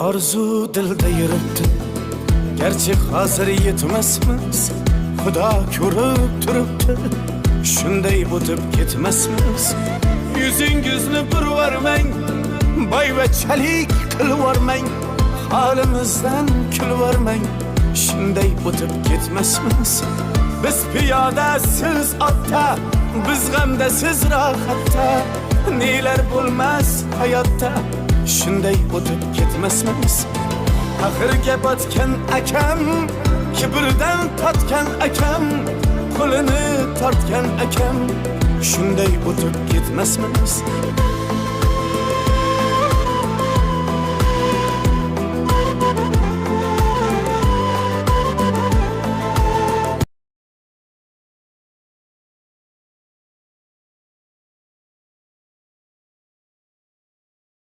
Arzu dilda yuribdi, gerçi hazır yetmesmiz. Xudo ko'rib turibdi, shunday o'tib ketmasmiz. Yuzingizni burvarmang, boyvachalik qilvormang, holimizdan kulvormang, shunday o'tib ketmasmiz. Biz piyoda, siz otda, biz g'amda, siz rohatda, nelar bo'lmas hayotda, shunday o'tib ketmasmiz. Axirga botgan akam, kibrdan totgan akam, qo'lini tortgan akam, shunday o'tib ketmasmiz.